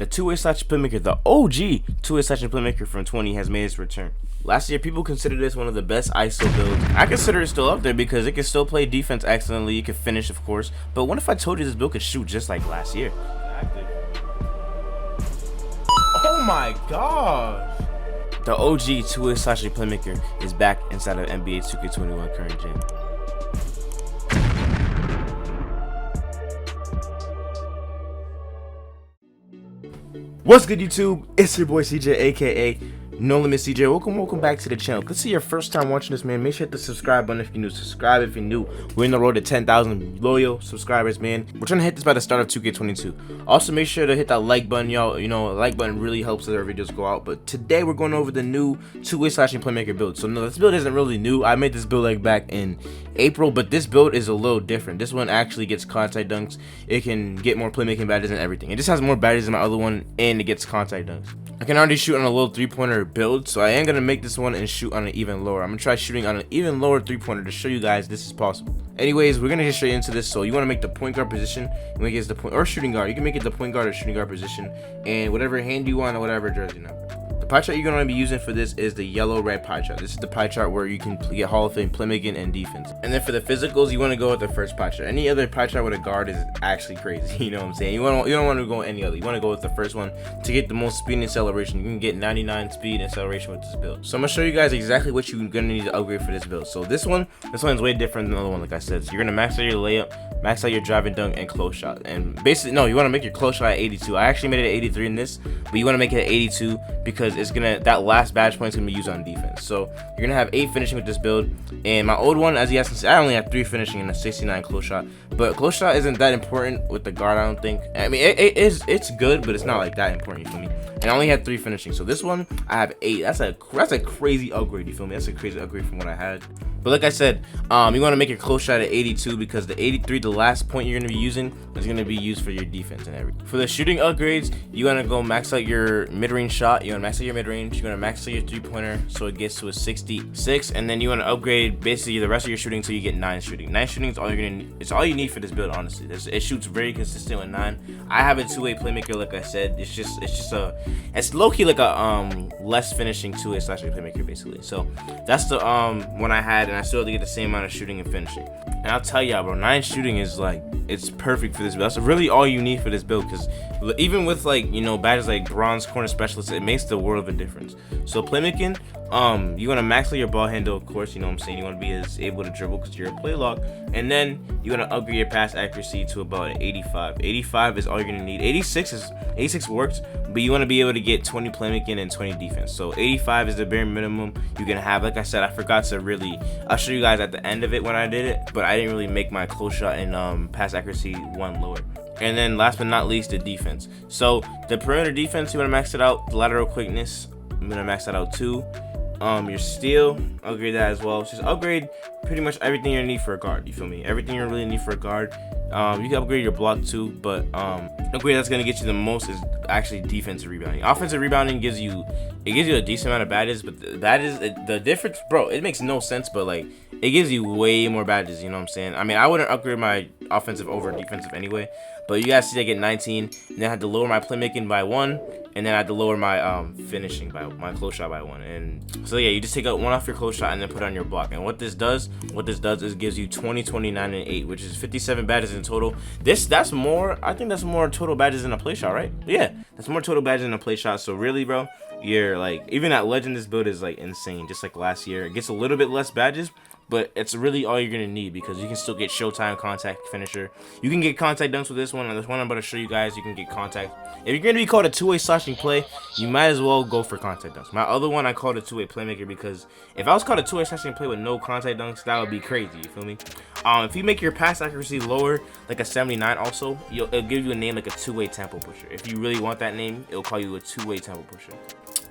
The two-way slashing playmaker, the OG two-way slashing playmaker from 20 has made its return. Last year, people considered this one of the best ISO builds. I consider it still up there because it can still play defense excellently. It can finish, of course. But what if I told you this build could shoot just like last year? Oh my gosh. The OG two-way slashing playmaker is back inside of NBA 2K21 current gen. What's good, YouTube? It's your boy CJ, aka Nolimitcj. Welcome back to the channel. If this is your first time watching this, man, make sure to hit the subscribe button if you're new. Subscribe if you're new. We're in the road to 10,000 loyal subscribers, man. We're trying to hit this by the start of 2K22. Also, make sure to hit that like button, y'all. You know, a like button really helps as our videos go out. But today, we're going over the new two-way slashing playmaker build. So, no, this build isn't really new. I made this build like back in April, but this build is a little different. This one actually gets contact dunks. It can get more playmaking badges and everything. It just has more badges than my other one, and it gets contact dunks. I can already shoot on a little three-pointer build, so I am going to make this one and shoot on an even lower. I'm going to try shooting on an even lower three-pointer to show you guys this is possible. Anyways, we're going to get straight into this. So you want to make the point guard position, you make it the point, or shooting guard. You can make it the point guard or shooting guard position, and whatever hand you want or whatever jersey number. The pie chart you're going to be using for this is the yellow-red pie chart. This is the pie chart where you can get Hall of Fame playmaking and defense. And then for the physicals, you want to go with the first pie chart. Any other pie chart with a guard is actually crazy. You know what I'm saying? You don't want to go any other. You want to go with the first one to get the most speed and acceleration. You can get 99 speed and acceleration with this build. So I'm going to show you guys exactly what you're going to need to upgrade for this build. So this one's way different than the other one, like I said. So you're going to max out your layup, max out your driving dunk, and close shot. And basically, no, you want to make your close shot at 82. I actually made it at 83 in this, but you want to make it at 82 because it's going to, that last badge point is going to be used on defense. So you're going to have 8 finishing with this build. And my old one, as you guys can see, I only have 3 finishing and a 69 close shot. But close shot isn't that important with the guard, I don't think. I mean, it's good, but it's not like that important, you feel me? And I only had 3 finishing. So this one, I have 8. That's a crazy upgrade, you feel me? That's a crazy upgrade from what I had. But like I said, you want to make your close shot at 82 because the 83, the last point you're going to be using, is going to be used for your defense and everything. For the shooting upgrades, you want to go max out your mid-range shot. You want to max out your mid-range. You're going to max out your three-pointer so it gets to a 66. And then you want to upgrade basically the rest of your shooting until you get 9 shooting. 9 shooting is all you're going to need. It's all you need for this build, honestly. It shoots very consistent with 9. I have a two-way playmaker, like I said. It's low-key like a less finishing two-way slashing playmaker, basically. So that's the one I had, and I still have to get the same amount of shooting and finishing. And I'll tell y'all, bro, 9 shooting is like, it's perfect for this build. That's really all you need for this build, because even with, like, you know, badges like bronze corner specialist, it makes the world of a difference. So playmaking, you want to max out your ball handle, of course. You know what I'm saying? You want to be as able to dribble because you're a play lock. And then you want to upgrade your pass accuracy to about an 85. 85 is all you're gonna need. 86 works, but you want to be able to get 20 playmaking and 20 defense. So 85 is the bare minimum you can have. Like I said, I forgot to really, I'll show you guys at the end of it when I did it, but I didn't really make my close shot and pass accuracy one lower. And then last but not least, the defense. So the perimeter defense, you want to max it out. The lateral quickness, I'm gonna max that out too. Your steal, upgrade that as well. Just upgrade pretty much everything you need for a guard, you feel me? Everything you really need for a guard. You can upgrade your block too, but upgrade that's gonna get you the most is actually defensive rebounding. Offensive rebounding gives you a decent amount of badges, but the difference, bro, it makes no sense, but like it gives you way more badges, you know what I'm saying? I mean, I wouldn't upgrade my offensive over defensive anyway, but you guys see I get 19, and then I had to lower my playmaking by 1, and then I had to lower my finishing by my close shot by 1. And so yeah, you just take out 1 off your close shot and then put it on your block. And what this does is gives you 20, 29, and 8, which is 57 badges in total. That's more, I think that's more total badges in a play shot, right? Yeah, that's more total badges in a play shot. So really, bro, you're like, even at legend, this build is like insane, just like last year. It gets a little bit less badges, but it's really all you're gonna need because you can still get showtime, contact, finisher. You can get contact dunks with this one, and this one I'm about to show you guys. You can get contact. If you're gonna be called a two-way slashing play, you might as well go for contact dunks. My other one I called a two-way playmaker because if I was called a two-way slashing play with no contact dunks, that would be crazy. You feel me? If you make your pass accuracy lower, like a 79, also it'll give you a name like a two-way tempo pusher. If you really want that name, it'll call you a two-way tempo pusher.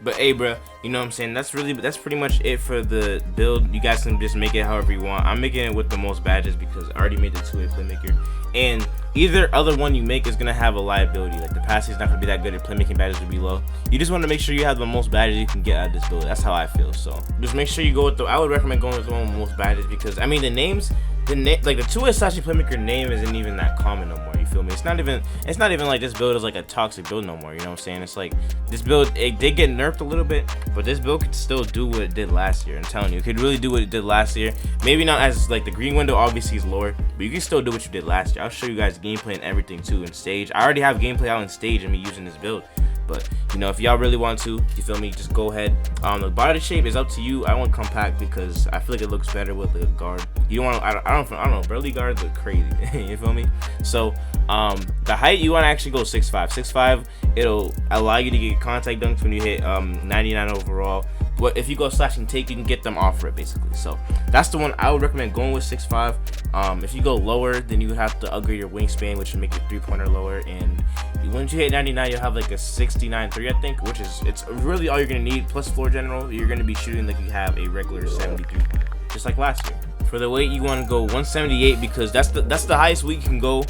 But hey, bro, you know what I'm saying? That's pretty much it for the build. You guys can just make it however you want. I'm making it with the most badges because I already made the two-way playmaker. And either other one you make is gonna have a liability. Like the passing is not gonna be that good, and playmaking badges will be low. You just want to make sure you have the most badges you can get out of this build. That's how I feel. So just make sure you go with I would recommend going with the one with most badges because I mean the names like the 2A slash Playmaker name isn't even that common no more. You feel me? It's not even like this build is like a toxic build no more. You know what I'm saying? It's like this build, it did get nerfed a little bit, but this build could still do what it did last year. I'm telling you, it could really do what it did last year. Maybe not as like the green window obviously is lower, but you can still do what you did last year. I'll show you guys gameplay and everything too in stage. I already have gameplay out in stage and me using this build. But you know, if y'all really want to, you feel me, just go ahead. The body shape is up to you. I want compact because I feel like it looks better with the guard. You don't want, I don't know, burly guards look crazy. You feel me? So the height, you want to actually go 6'5". 6'5", it'll allow you to get contact dunks when you hit 99 overall. But if you go slash and take, you can get them off rip basically. So that's the one I would recommend going with, 6'5". If you go lower, then you would have to upgrade your wingspan, which would make your 3-pointer lower. And once you hit 99, you'll have like a 69.3, I think, which is, it's really all you're gonna need. Plus floor general, you're gonna be shooting like you have a regular 73, just like last year. For the weight, you want to go 178 because that's the highest weight you can go.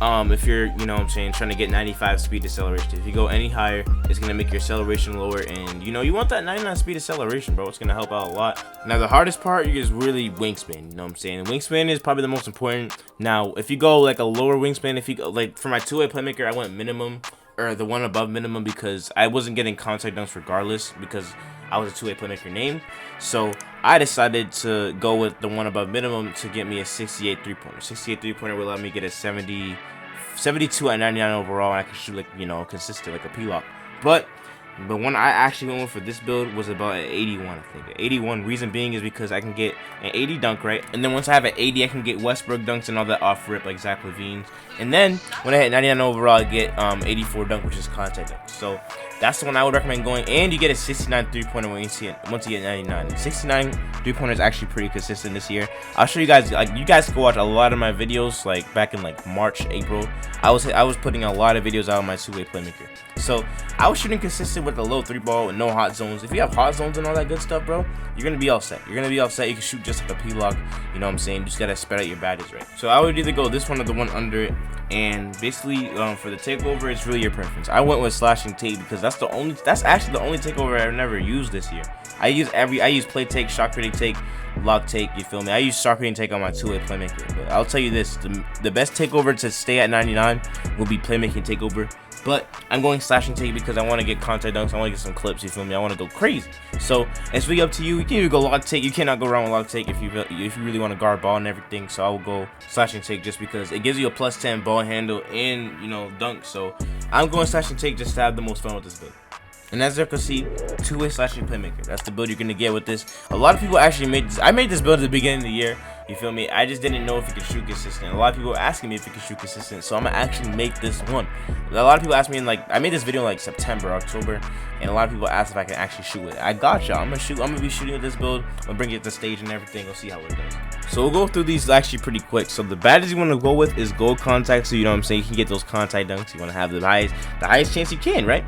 If you're, you know what I'm saying, trying to get 95 speed acceleration. If you go any higher, it's gonna make your acceleration lower, and you know you want that 99 speed acceleration, bro. It's gonna help out a lot. Now the hardest part is really wingspan. You know what I'm saying? Wingspan is probably the most important. Now if you go like a lower wingspan, if you go like for my 2A Playmaker, I went minimum, or the one above minimum, because I wasn't getting contact dunks regardless because I was a 2A Playmaker name. So I decided to go with the one above minimum to get me a 68 3-pointer. 68 3-pointer will allow me to get a 72 at 99 overall, and I can shoot like, you know, consistent like a P-lock. But the one I actually went with for this build was about an 81, I think. An 81, reason being is because I can get an 80 dunk, right? And then once I have an 80, I can get Westbrook dunks and all that off rip like Zach LaVine's. And then when I hit 99 overall, I get 84 dunk, which is contact dunk. So that's the one I would recommend going. And you get a 69 3-pointer once you get 99. 69 3-pointer is actually pretty consistent this year. I'll show you guys, like, you guys can watch a lot of my videos like back in like March, April. I was putting a lot of videos out on my 2A Playmaker. So I was shooting consistent with the low 3-ball with no hot zones. If you have hot zones and all that good stuff, bro, you're gonna be all set. You're gonna be all set. You can shoot just like a P-lock. You know what I'm saying? You just gotta spread out your badges, right? So I would either go this one or the one under it. And basically, for the takeover, it's really your preference. I went with slashing take because that's actually the only takeover I've never used this year. I use play take, shock critic take, lock take. You feel me? I use shock critic take on my 2A Playmaker. But I'll tell you this: the best takeover to stay at 99 will be playmaking takeover. But I'm going slashing take because I want to get contact dunks. I want to get some clips. You feel me? I want to go crazy. So it's really up to you. You can even go lock take. You cannot go wrong with lock take if you really want to guard ball and everything. So I will go slashing take just because it gives you a +10 ball handle and, you know, dunk. So I'm going slashing take just to have the most fun with this build. And as you can see, 2A slashing Playmaker. That's the build you're gonna get with this. A lot of people actually made this. I made this build at the beginning of the year. You feel me? I just didn't know if you could shoot consistent. A lot of people were asking me if you could shoot consistent, so I'm gonna actually make this one. A lot of people asked me in, like, I made this video in like September, October, and a lot of people asked if I can actually shoot with it. I got y'all. I'm gonna be shooting with this build. I'm gonna bring it to stage and everything. We'll see how it does. So we'll go through these actually pretty quick. So the badges you want to go with is gold contact. So you know what I'm saying, you can get those contact dunks. You want to have the highest chance you can, right?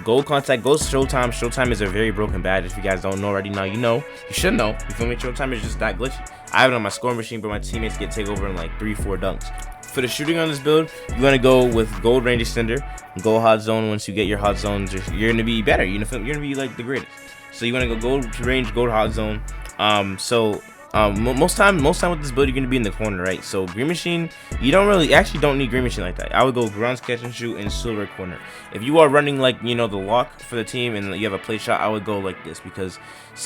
Gold contact, goes Showtime. Showtime is a very broken badge. If you guys don't know already, now you know. You should know. You feel me? Showtime is just that glitchy. I have it on my score machine, but my teammates get takeover in like 3-4 dunks. For the shooting on this build, you're gonna go with gold range extender, gold hot zone. Once you get your hot zones, you're gonna be better. You're gonna be like the greatest. So you wanna go gold range, gold hot zone. Most time with this build, you're gonna be in the corner, right? So green machine, you actually don't need green machine like that. I would go bronze catch and shoot and silver corner. If you are running, like, you know, the lock for the team and you have a play shot, I would go like this because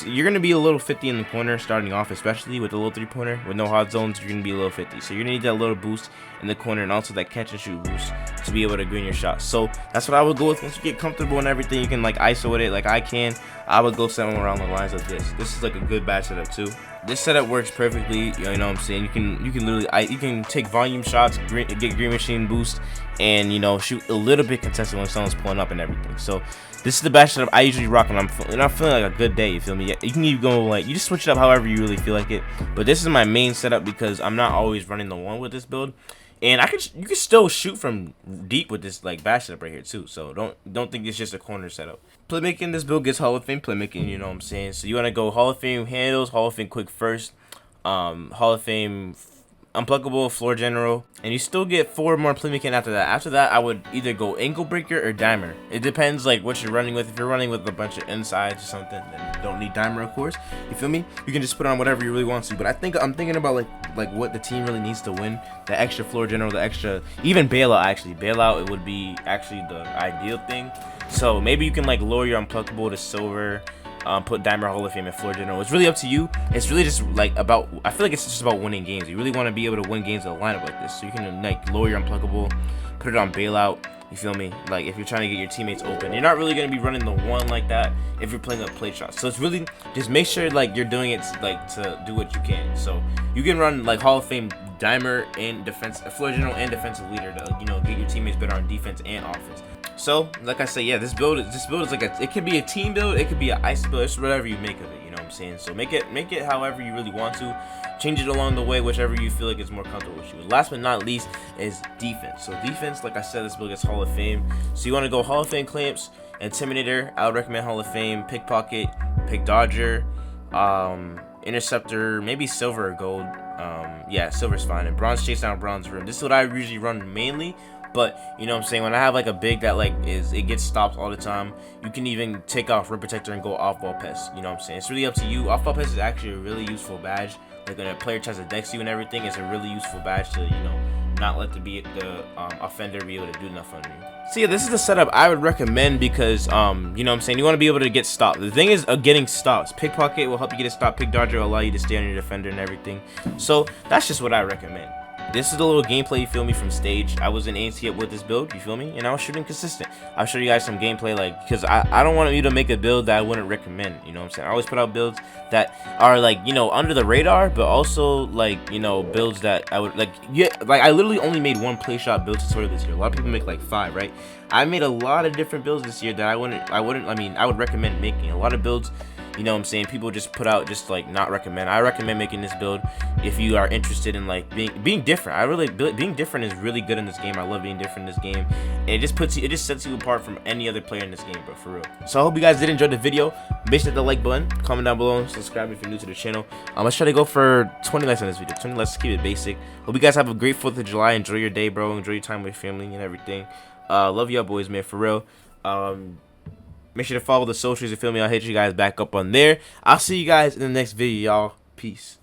you're gonna be a little 50 in the corner starting off, especially with the little 3-pointer with no hot zones. You're gonna be a little 50, so you're gonna need that little boost in the corner and also that catch and shoot boost to be able to green your shot. So that's what I would go with. Once you get comfortable and everything, you can like ISO with it like I can. I would go somewhere around the lines of this. This is like a good badge setup too. This setup works perfectly. You know what I'm saying? You can literally you can take volume shots, get green machine boost, and, you know, shoot a little bit contested when someone's pulling up and everything. So this is the badge setup I usually rock when I'm feeling like a good day. You feel me? You can even go like, you just switch it up however you really feel like it. But this is my main setup because I'm not always running the one with this build. And you can still shoot from deep with this like badge setup right here too. So don't think it's just a corner setup. Playmaking, this build gets Hall of Fame playmaking, you know what I'm saying? So you want to go Hall of Fame handles, Hall of Fame quick first, Hall of Fame unpluckable, floor general, and you still get 4 more playmaking after that. After that, I would either go ankle breaker or dimer. It depends like what you're running with. If you're running with a bunch of insides or something, then you don't need dimer, of course. You feel me? You can just put on whatever you really want to. But I'm thinking about like what the team really needs to win. The extra floor general, the extra, even bailout. Actually, bailout, it would be actually the ideal thing. So maybe you can like lower your unpluckable to silver. Put Dimer, Hall of Fame, and Floor General. It's really up to you. It's really just like about, I feel like it's just about winning games. You really want to be able to win games with a lineup like this. So you can like lower your unpluckable, put it on bailout. You feel me? Like if you're trying to get your teammates open, you're not really going to be running the one like that if you're playing a play shot. So it's really just make sure like you're doing it like to do what you can. So you can run like Hall of Fame, Dimer, and defense, Floor General, and defensive leader to get your teammates better on defense and offense. So, like I say, yeah, this build is like it could be a team build, it could be an ice build, it's whatever you make of it, you know what I'm saying? So make it however you really want to. Change it along the way, whichever you feel like is more comfortable with you. Last but not least is defense. So defense, like I said, this build gets Hall of Fame. So you want to go Hall of Fame clamps, Intimidator. I would recommend Hall of Fame, Pickpocket, Pick Dodger, Interceptor, maybe silver or gold. Yeah, silver's fine. And bronze chase down, bronze rim. This is what I usually run mainly. But you know what I'm saying, when I have like a big that like it gets stopped all the time, you can even take off rim protector and go off ball pest. You know what I'm saying? It's really up to you. Off ball pest is actually a really useful badge. Like when a player tries to dex you and everything, it's a really useful badge to, you know, not let the offender be able to do enough on you. So yeah, this is the setup I would recommend because you know what I'm saying, you want to be able to get stopped. The thing is getting stops. Pickpocket will help you get a stop. Pick Dodger will allow you to stay on your defender and everything. So that's just what I recommend. This is a little gameplay, you feel me, from stage. I was in ANC with this build, you feel me, and I was shooting consistent. I'll show you guys some gameplay, like, because I don't want you to make a build that I wouldn't recommend, you know what I'm saying? I always put out builds that are, like, you know, under the radar, but also, like, you know, builds that I would, like, yeah, like, I literally only made 1 play shot build tutorial this year. A lot of people make, like, 5, right? I made a lot of different builds this year that I would recommend making. A lot of builds, you know what I'm saying, people just put out just like not recommend. I recommend making this build if you are interested in like being different. Being different is really good in this game. I love being different in this game, and it just sets you apart from any other player in this game, bro, for real. So I hope you guys did enjoy the video. Make sure to hit the like button, comment down below, and subscribe if you're new to the channel. Let's try to go for 20 likes on this video. 20 likes, keep it basic. Hope you guys have a great 4th of July. Enjoy your day, bro. Enjoy your time with your family and everything. Love y'all boys, man, for real. Make sure to follow the socials, you feel me? I'll hit you guys back up on there. I'll see you guys in the next video, y'all. Peace.